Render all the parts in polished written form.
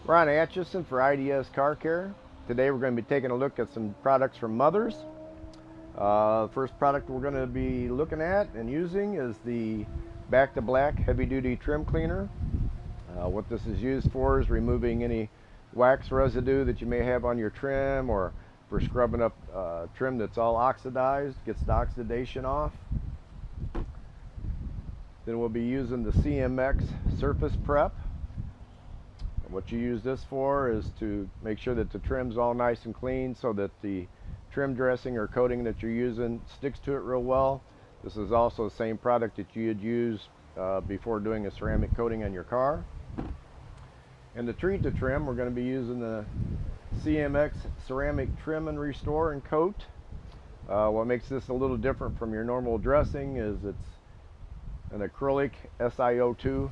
Ron Atchison for IDS Car Care. Today we're going to be taking a look at some products from Mothers. First product we're going to be looking at and using is the Back to Black Heavy Duty Trim Cleaner. What this is used for is removing any wax residue that you may have on your trim, or for scrubbing up trim that's all oxidized, gets the oxidation off. Then we'll be using the CMX Surface Prep. What you use this for is to make sure that the trim's all nice and clean, so that the trim dressing or coating that you're using sticks to it real well. This is also the same product that you'd use before doing a ceramic coating on your car. And to treat the trim, we're going to be using the CMX Ceramic Trim and Restore and Coat. What makes this a little different from your normal dressing is it's an acrylic SiO2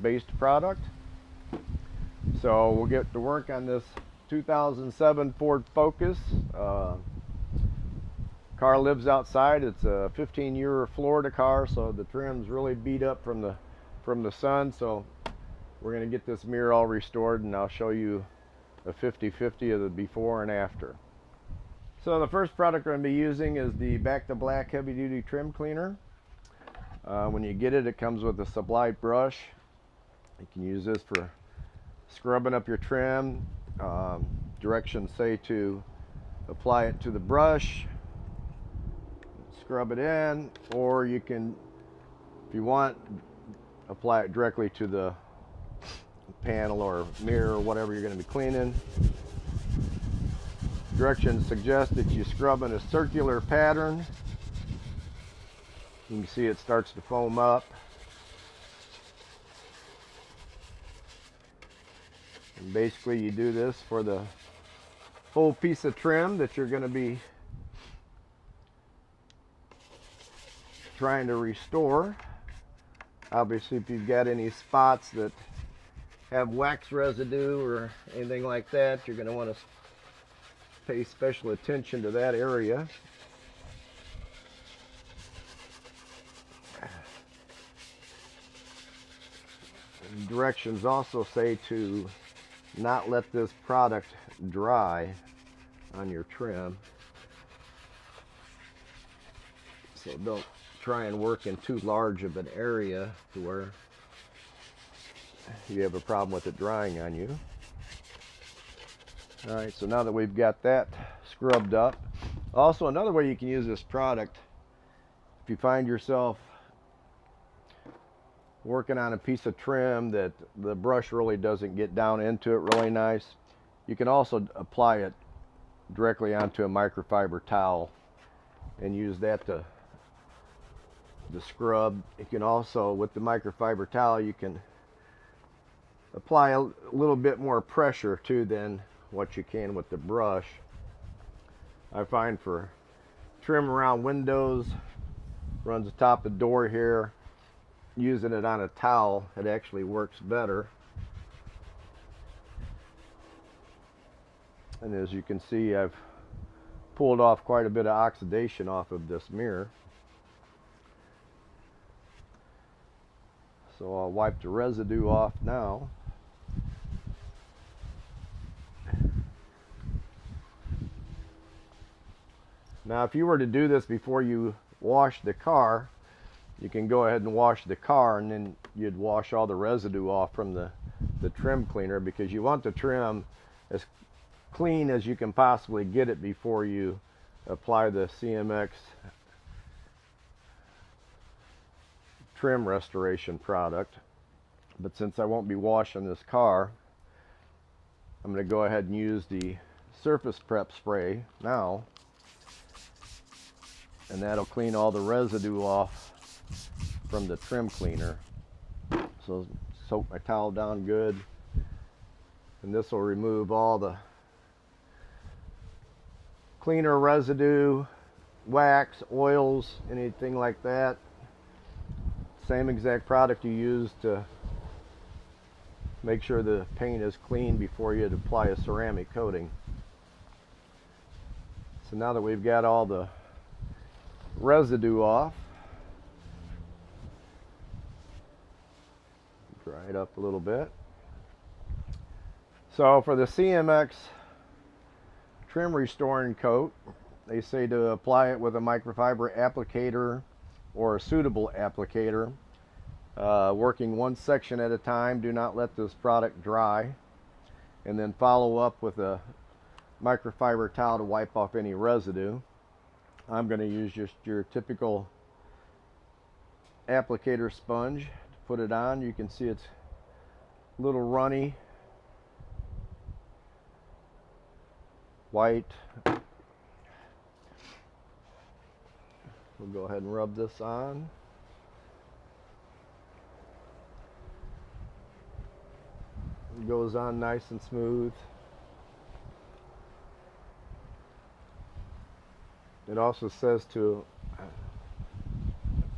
based product. So we'll get to work on this 2007 Ford Focus. Car lives outside. It's a 15-year Florida car, so the trim's really beat up from the sun. So we're going to get this mirror all restored, and I'll show you a 50-50 of the before and after. So the first product we're going to be using is the Back to Black Heavy Duty Trim Cleaner. When you get it, it comes with a supplied brush. You can use this for scrubbing up your trim. Directions say to apply it to the brush, scrub it in, or you can, if you want, apply it directly to the panel or mirror or whatever you're going to be cleaning. Directions suggest that you scrub in a circular pattern. You can see it starts to foam up. And basically you do this for the whole piece of trim that you're going to be trying to restore. Obviously, if you've got any spots that have wax residue or anything like that, you're going to want to pay special attention to that area. And directions also say to not let this product dry on your trim. So don't try and work in too large of an area to where you have a problem with it drying on you. Alright, so now that we've got that scrubbed up, also another way you can use this product, if you find yourself working on a piece of trim that the brush really doesn't get down into it really nice, you can also apply it directly onto a microfiber towel and use that to scrub. You can also, with the microfiber towel, you can apply a little bit more pressure too than what you can with the brush. I find for trim around windows, runs the top of the door here, using it on a towel, it actually works better. And as you can see, I've pulled off quite a bit of oxidation off of this mirror. So I'll wipe the residue off now. Now, if you were to do this before you wash the car, you can go ahead and wash the car, and then you'd wash all the residue off from the trim cleaner, because you want the trim as clean as you can possibly get it before you apply the CMX trim restoration product. But since I won't be washing this car, I'm going to go ahead and use the surface prep spray now, and that'll clean all the residue off from the trim cleaner. So soak my towel down good, and this will remove all the cleaner residue, wax, oils, anything like that. Same exact product you use to make sure the paint is clean before you apply a ceramic coating. So now that we've got all the residue off, dry it up a little bit. So for the CMX Trim Restoring Coat, they say to apply it with a microfiber applicator or a suitable applicator, working one section at a time. Do not let this product dry, and then follow up with a microfiber towel to wipe off any residue. I'm going to use just your typical applicator sponge to put it on. You can see it's a little runny, white. We'll go ahead and rub this on. It goes on nice and smooth. It also says to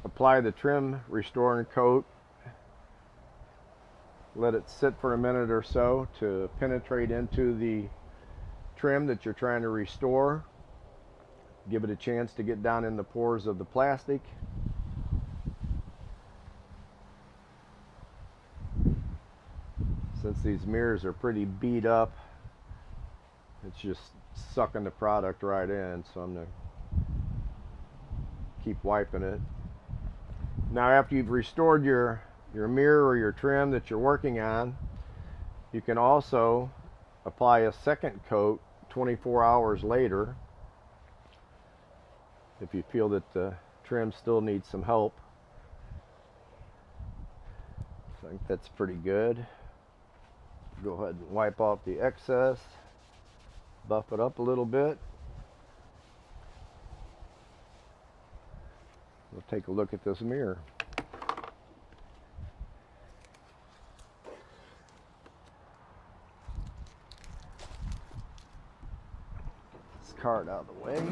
apply the trim restoring coat, let it sit for a minute or so to penetrate into the trim that you're trying to restore. Give it a chance to get down in the pores of the plastic. Since these mirrors are pretty beat up, it's just sucking the product right in, so I'm going to keep wiping it. Now after you've restored your mirror or your trim that you're working on, you can also apply a second coat 24 hours later if you feel that the trim still needs some help. I think that's pretty good. Go ahead and wipe off the excess, buff it up a little bit. We'll take a look at this mirror. This card out of the way.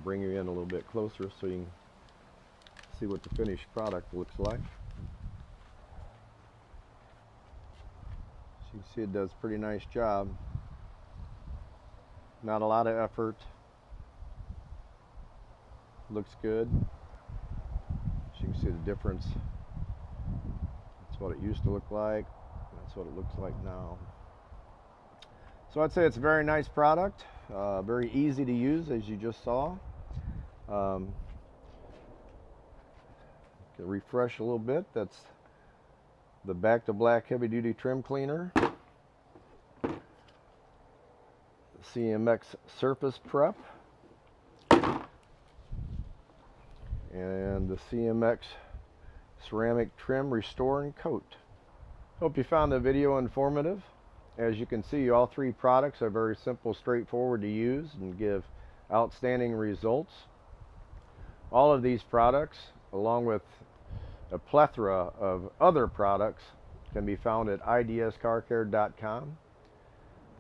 Bring you in a little bit closer so you can see what the finished product looks like. So you can see it does a pretty nice job. Not a lot of effort. Looks good. So you can see the difference. That's what it used to look like. That's what it looks like now. So I'd say it's a very nice product. Very easy to use, as you just saw. Can refresh a little bit. That's the Back to Black Heavy Duty Trim Cleaner. CMX Surface Prep. And the CMX Ceramic Trim Restoring Coat. Hope you found the video informative. As you can see, all three products are very simple, straightforward to use and give outstanding results. All of these products, along with a plethora of other products, can be found at idscarcare.com.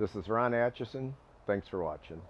This is Ron Atchison. Thanks for watching.